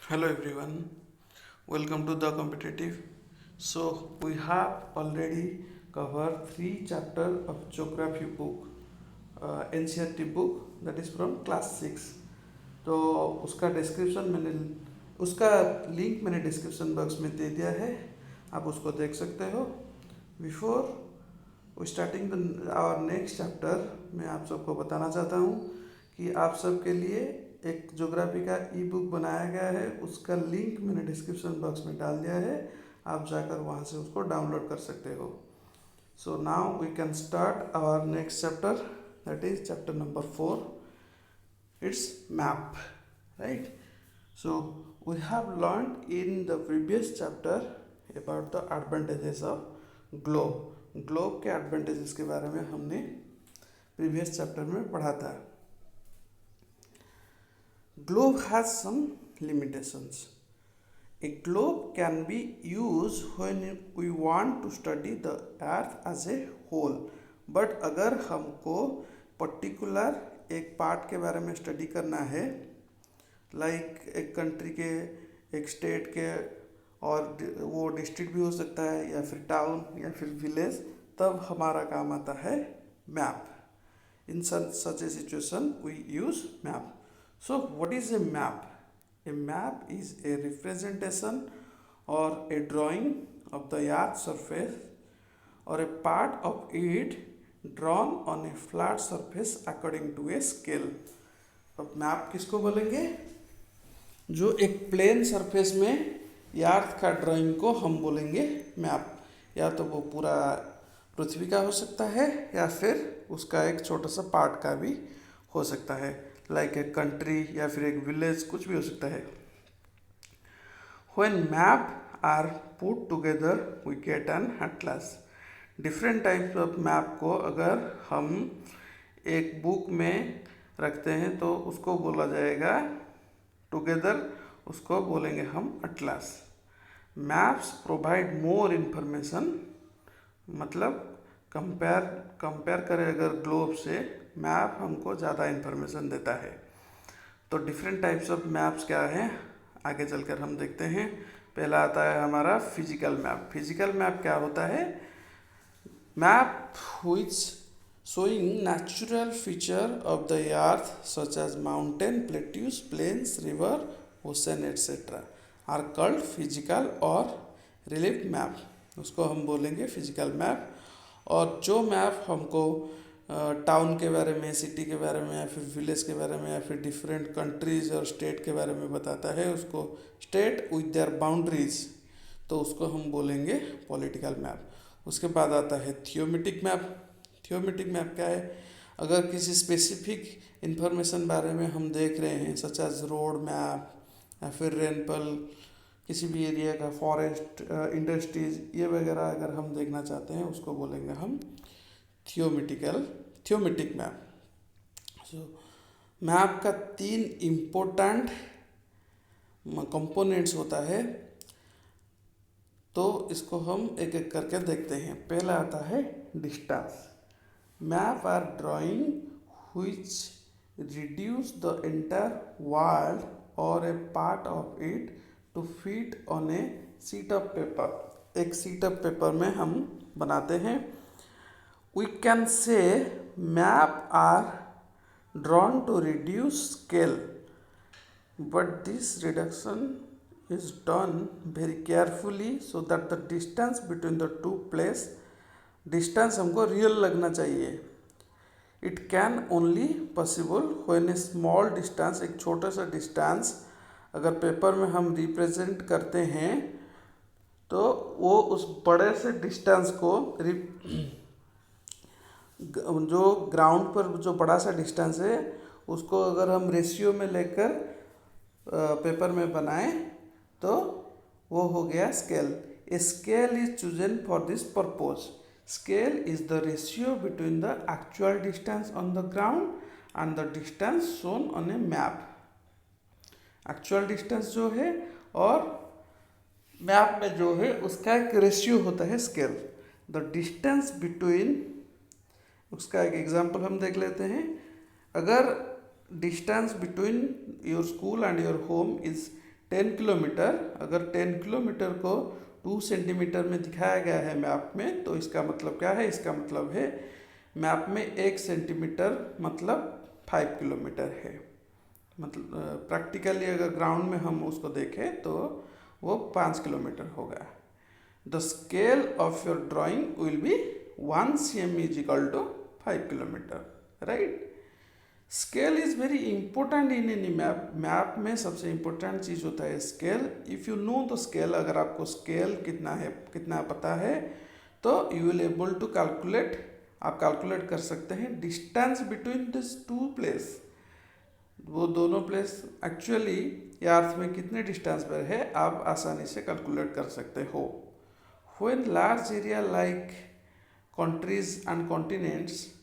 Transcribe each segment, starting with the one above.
Hello everyone, welcome to the competitive. So we have already covered three chapters of geography book, NCERT book that is from class 6. तो उसका description मैंने उसका link मैंने description box में दे दिया है, आप उसको देख सकते हो। Before starting our next chapter, मैं आप सबको बताना चाहता हूँ कि आप सबके लिए एक ज्योग्राफी का ई बुक बनाया गया है, उसका लिंक मैंने डिस्क्रिप्शन बॉक्स में डाल दिया है, आप जाकर वहाँ से उसको डाउनलोड कर सकते हो। So now we can start our next chapter, that is chapter number 4, it's map, right. So we have learned in the previous chapter about the advantages of globe. Globe के एडवांटेजेस के बारे में हमने previous chapter में पढ़ा था। Globe has some limitations. A globe can be used when we want to study the earth as a whole. But अगर हमको पर्टिकुलर एक पार्ट के बारे में स्टडी करना है, लाइक एक कंट्री के, एक स्टेट के, और वो डिस्ट्रिक्ट भी हो सकता है या फिर टाउन या फिर विलेज, तब हमारा काम आता है map. In such a situation we use map. So what is a map? A map is a representation और a drawing of the earth surface और a part of it drawn on a flat surface according to a scale. अब map किसको बोलेंगे? जो एक plane surface में अर्थ का drawing को हम बोलेंगे मैप। या तो वो पूरा पृथ्वी का हो सकता है या फिर उसका एक छोटा सा पार्ट का भी हो सकता है, लाइक एक कंट्री या फिर एक विलेज, कुछ भी हो सकता है। When map are put together we get an atlas. Different types of map को अगर हम एक बुक में रखते हैं तो उसको बोला जाएगा टुगेदर, उसको बोलेंगे हम Atlas. Maps provide more information, मतलब कंपेयर करें अगर ग्लोब से, मैप हमको ज़्यादा इन्फॉर्मेशन देता है। तो डिफरेंट टाइप्स ऑफ मैप्स क्या हैं, आगे चलकर हम देखते हैं। पहला आता है हमारा फिजिकल मैप। फिजिकल मैप क्या होता है? Map which showing natural feature of the earth such as mountain, plateaus, plains, river, ocean etc. are called physical और relief map, उसको हम बोलेंगे फिजिकल मैप। और जो मैप हमको टाउन के बारे में, सिटी के बारे में या फिर विलेज के बारे में या फिर डिफरेंट कंट्रीज और स्टेट के बारे में बताता है, उसको स्टेट विथ देयर बाउंड्रीज, तो उसको हम बोलेंगे पॉलिटिकल मैप। उसके बाद आता है थियोमेटिक मैप। थियोमेटिक मैप क्या है? अगर किसी स्पेसिफिक इंफॉर्मेशन बारे में हम देख रहे हैं, सच एज रोड मैप या फिर रेनफॉल, किसी भी एरिया का, फॉरेस्ट, इंडस्ट्रीज, ये वगैरह अगर हम देखना चाहते हैं, उसको बोलेंगे हम थियोमेटिक मैप। सो मैप का 3 इम्पोर्टेंट कंपोनेंट्स होता है, तो इसको हम एक एक करके देखते हैं। पहला आता है distance. Map are drawing which reduce the entire world or a part of it to fit on a sheet of paper। एक sheet of paper में हम बनाते हैं। We can say map are drawn to reduce scale, but this reduction is done very carefully so that the distance between the two place, distance हमको real लगना चाहिए। It can only possible when A small distance, एक छोटा सा distance अगर paper में हम represent करते हैं, तो वो उस बड़े से डिस्टेंस को जो ग्राउंड पर जो बड़ा सा डिस्टेंस है, उसको अगर हम रेशियो में लेकर पेपर में बनाएं, तो वो हो गया scale. A scale is chosen for this purpose. Scale is the ratio between the actual distance on the ground and the distance shown on a map। Actual distance जो है और मैप में जो है, उसका एक रेशियो होता है स्केल। द डिस्टेंस बिटवीन, उसका एक एग्जांपल हम देख लेते हैं। अगर distance between your school and your home is 10 kilometre, अगर 10 किलोमीटर को 2 सेंटीमीटर में दिखाया गया है मैप में, तो इसका मतलब क्या है? इसका मतलब है मैप में 1 सेंटीमीटर मतलब 5 किलोमीटर है। मतलब प्रैक्टिकली अगर ग्राउंड में हम उसको देखें तो वो 5 किलोमीटर होगा। The scale of your drawing will be 1 cm is equal to 5 kilometre, right. Scale is very important in any map. Map में सबसे इंपॉर्टेंट चीज़ होता है scale. If you know the scale, अगर आपको स्केल कितना है, कितना पता है, तो you will able to calculate, आप कैलकुलेट कर सकते हैं distance between this two place. वो दोनों प्लेस एक्चुअली अर्थ में कितने डिस्टेंस पर है, आप आसानी से कैलकुलेट कर सकते हो। When large area like countries and continents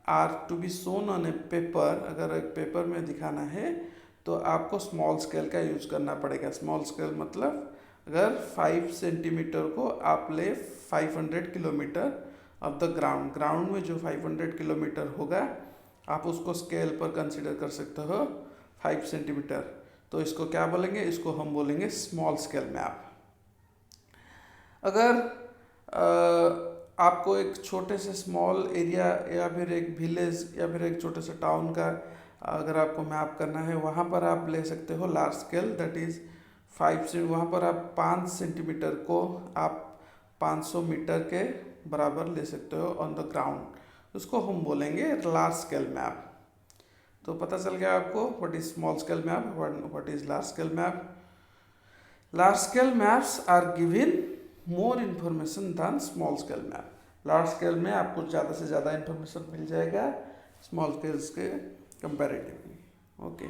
are to be shown on a paper, अगर एक पेपर में दिखाना है तो आपको स्मॉल स्केल का यूज करना पड़ेगा। स्मॉल स्केल मतलब अगर 5 सेंटीमीटर को आप ले 500 किलोमीटर ऑफ द ग्राउंड में जो 500 किलोमीटर होगा, आप उसको स्केल पर कंसिडर कर सकते हो 5 सेंटीमीटर। तो इसको क्या बोलेंगे? इसको हम बोलेंगे स्मॉल स्केल मैप। अगर आपको एक छोटे से स्मॉल एरिया या फिर एक विलेज या फिर एक छोटे से टाउन का अगर आपको मैप करना है, वहाँ पर आप ले सकते हो लार्ज स्केल, दैट इज़ 5 से, वहाँ पर आप 5 सेंटीमीटर को आप 500 मीटर के बराबर ले सकते हो ऑन द ग्राउंड। उसको हम बोलेंगे लार्ज स्केल मैप। तो पता चल गया आपको what is small scale map, what is large scale map. Large scale maps are given more information than small scale map. Large scale में आपको ज़्यादा से ज़्यादा इन्फॉर्मेशन मिल जाएगा स्मॉल स्केल्स के कंपैरेटिवली। ओके,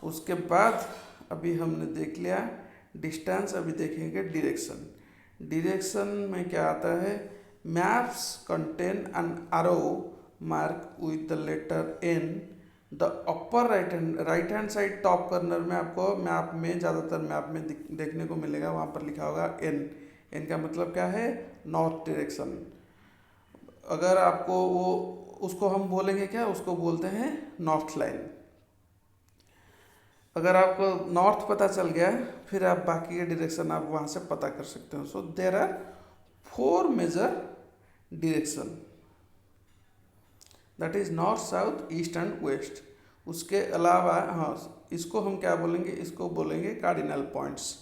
उसके बाद अभी हमने देख लिया डिस्टेंस, अभी देखेंगे डायरेक्शन। डायरेक्शन में क्या आता है? Maps contain an arrow mark with the letter N the upper right hand side top corner में। आपको मैप में ज़्यादातर मैप में देखने को मिलेगा, वहाँ पर लिखा होगा एन। एन का मतलब क्या है? North direction. अगर आपको वो, उसको हम बोलेंगे क्या? उसको बोलते हैं नॉर्थ लाइन। अगर आपको नॉर्थ पता चल गया, फिर आप बाकी के डायरेक्शन आप वहाँ से पता कर सकते हो। So there are 4 major direction, that is north, south, east and west. उसके अलावा हाँ, इसको हम क्या बोलेंगे? इसको बोलेंगे कार्डिनल पॉइंट्स।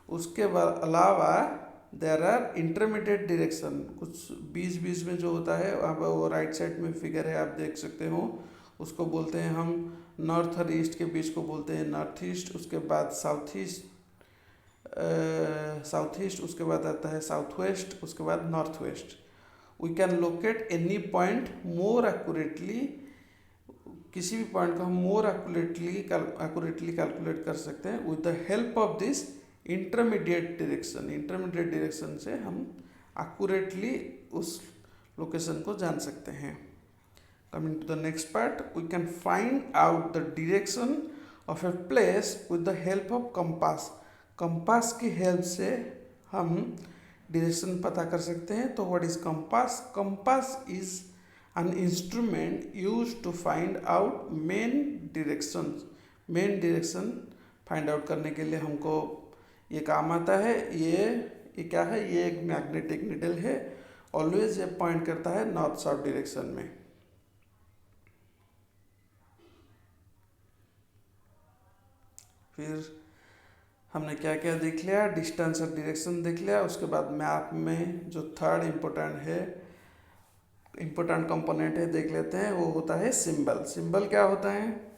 उसके अलावा देर आर इंटरमीडिएट डायरेक्शन, कुछ बीच में जो होता है, वहाँ पर वो राइट साइड में फिगर है, आप देख सकते हो, उसको बोलते हैं हम नॉर्थ और ईस्ट के बीच को बोलते हैं नॉर्थ ईस्ट। उसके बाद साउथ ईस्ट, उसके बाद आता है साउथ वेस्ट, उसके बाद north west. We can locate any point more accurately, किसी भी पॉइंट को हम मोर एक्यूरेटली कैलकुलेट कर सकते हैं with the help of this intermediate direction. Intermediate direction से हम एक्यूरेटली उस लोकेशन को जान सकते हैं। Coming to the next part, we can find out the direction of a place with the help of compass. Compass की help से हम डायरेक्शन पता कर सकते हैं। तो what is compass? Compass is an instrument use to find out main direction. Main direction find out करने के लिए हमको ये काम आता है। ये क्या है? ये एक मैग्नेटिक नीडल है, ऑलवेज ये पॉइंट करता है नॉर्थ साउथ डायरेक्शन में। फिर हमने क्या क्या देख लिया? डिस्टेंस और डायरेक्शन देख लिया। उसके बाद मैप में जो थर्ड इम्पोर्टेंट कंपोनेंट है देख लेते हैं, वो होता है सिंबल। सिंबल क्या होता है?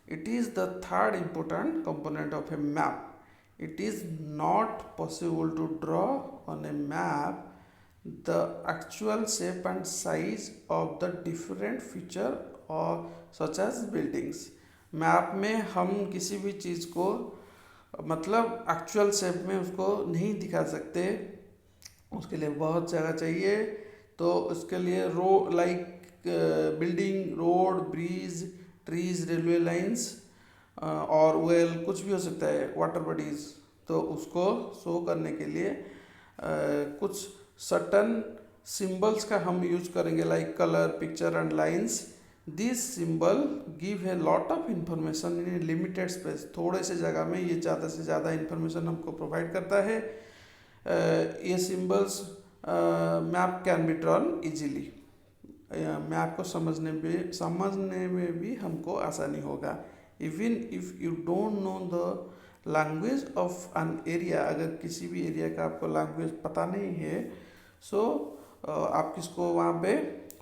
It is the third important component of A map. It is not possible to draw on a map the actual shape and size of the different feature or such as buildings। Map में हम किसी भी चीज़ को मतलब actual shape में उसको नहीं दिखा सकते, उसके लिए बहुत जगह चाहिए। तो उसके लिए building, road, bridge, trees, railway lines और वेल कुछ भी हो सकता है, वाटर बॉडीज। तो उसको शो करने के लिए कुछ सर्टन सिंबल्स का हम यूज करेंगे, like colour, picture and lines. This symbol give a lot of information in limited space, थोड़े से जगह में ये ज़्यादा से ज़्यादा इंफॉर्मेशन हमको प्रोवाइड करता है। ये symbols map can be drawn easily, map को समझने में भी हमको आसानी होगा। Even if you don't know the language of an area, अगर किसी भी एरिया का आपको लैंग्वेज पता नहीं है, सो आप किसको वहाँ पे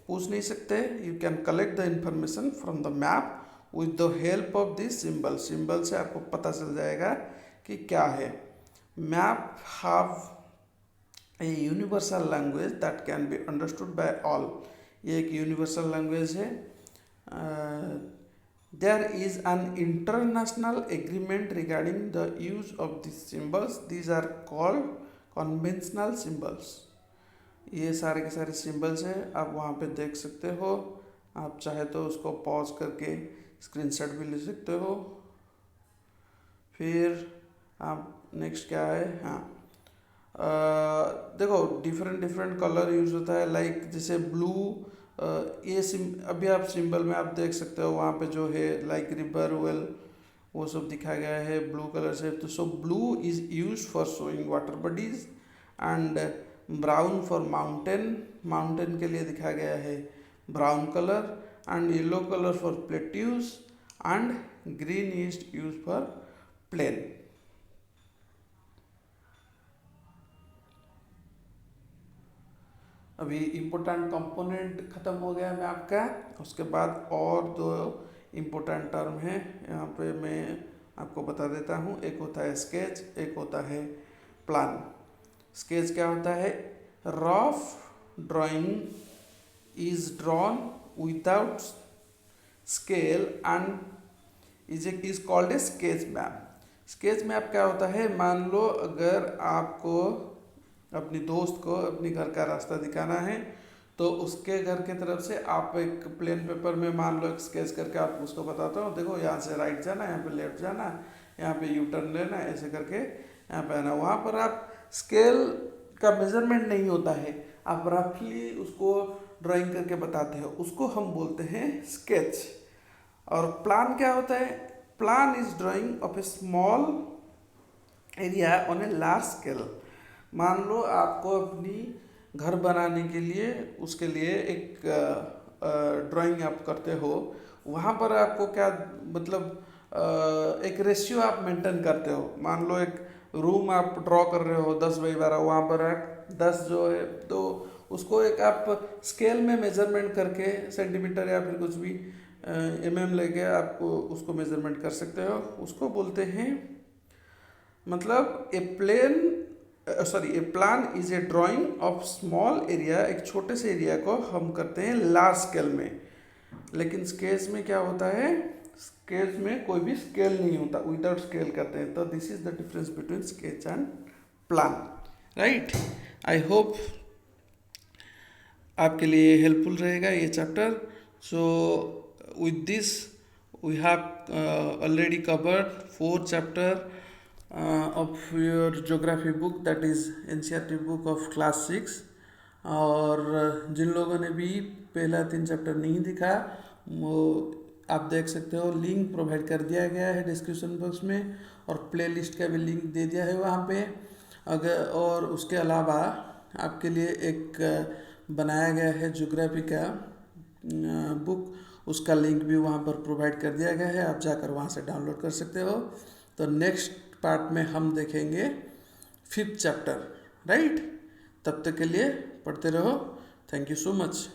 पूछ नहीं सकते। You can collect the information from the map with the help of this symbol, symbol से आपको पता चल जाएगा कि क्या है। Map have a universal language that can be understood by all, ये एक यूनिवर्सल लैंग्वेज है। There is an international agreement regarding the use of this symbols, these are called conventional symbols. ये सारे के सारे सिंबल्स हैं, आप वहाँ पे देख सकते हो। आप चाहे तो उसको पॉज करके स्क्रीनशॉट भी ले सकते हो। फिर आप नेक्स्ट क्या है, हाँ देखो डिफरेंट कलर यूज होता है, लाइक जैसे ब्लू, ये अभी आप सिंबल में आप देख सकते हो वहाँ पे जो है लाइक रिवर वेल वो सब दिखाया गया है ब्लू कलर से। तो so blue is use for showing water bodies, and brown for mountain, mountain के लिए दिखाया गया है brown colour, and yellow colour for plateaus, and green is use for plain. अभी इम्पोर्टेंट कंपोनेंट खत्म हो गया मैप का, उसके बाद और दो इम्पोर्टेंट टर्म हैं यहाँ पे मैं आपको बता देता हूँ। एक होता है स्केच, एक होता है प्लान। स्केच क्या होता है, rough drawing is drawn without scale and is called a sketch map. Sketch map क्या होता है, मान लो अगर आपको अपनी दोस्त को अपनी घर का रास्ता दिखाना है, तो उसके घर की तरफ से आप एक प्लेन पेपर में मान लो एक स्केच करके आप उसको बताता हो, देखो यहाँ से राइट जाना, यहाँ पे लेफ्ट जाना, यहाँ पे यू टर्न लेना, ऐसे करके यहाँ पे आना। वहाँ पर आप स्केल का मेजरमेंट नहीं होता है, आप रफली उसको ड्राइंग करके बताते हो, उसको हम बोलते हैं स्केच। और प्लान क्या होता है, plan is drying of A small area on a large scale. मान लो आपको अपनी घर बनाने के लिए उसके लिए एक ड्राइंग आप करते हो, वहाँ पर आपको क्या मतलब एक रेशियो आप मेंटेन करते हो। मान लो एक रूम आप ड्रॉ कर रहे हो 10x12, वहाँ पर आप 10 जो है तो उसको एक आप स्केल में मेजरमेंट करके सेंटीमीटर या फिर कुछ भी लेके आपको उसको मेजरमेंट कर सकते हो। उसको बोलते हैं मतलब a plan is a drawing of small area, एक छोटे से एरिया को हम करते हैं लार्ज स्केल में। लेकिन स्केच में क्या होता है, स्केच में कोई भी स्केल नहीं होता, विदाउट स्केल करते हैं। तो this is the difference between sketch and plan, right. I hope आपके लिए हेल्पफुल रहेगा ये chapter. So with this we have already covered 4 chapter of your geography book, that is NCERT book of class 6। और जिन लोगों ने भी पहला 3 chapter नहीं दिखा वो आप देख सकते हो, लिंक प्रोवाइड कर दिया गया है डिस्क्रिप्शन बॉक्स में, और प्लेलिस्ट का भी लिंक दे दिया है वहाँ पे। अगर और उसके अलावा आपके लिए एक बनाया गया है ज्योग्राफी का बुक, उसका लिंक भी वहाँ पर प्रोवाइड कर दिया गया है, आप जाकर वहाँ से डाउनलोड कर सकते हो। तो नेक्स्ट पार्ट में हम देखेंगे 5th चैप्टर, राइट। तब तक के लिए पढ़ते रहो। Thank you so much.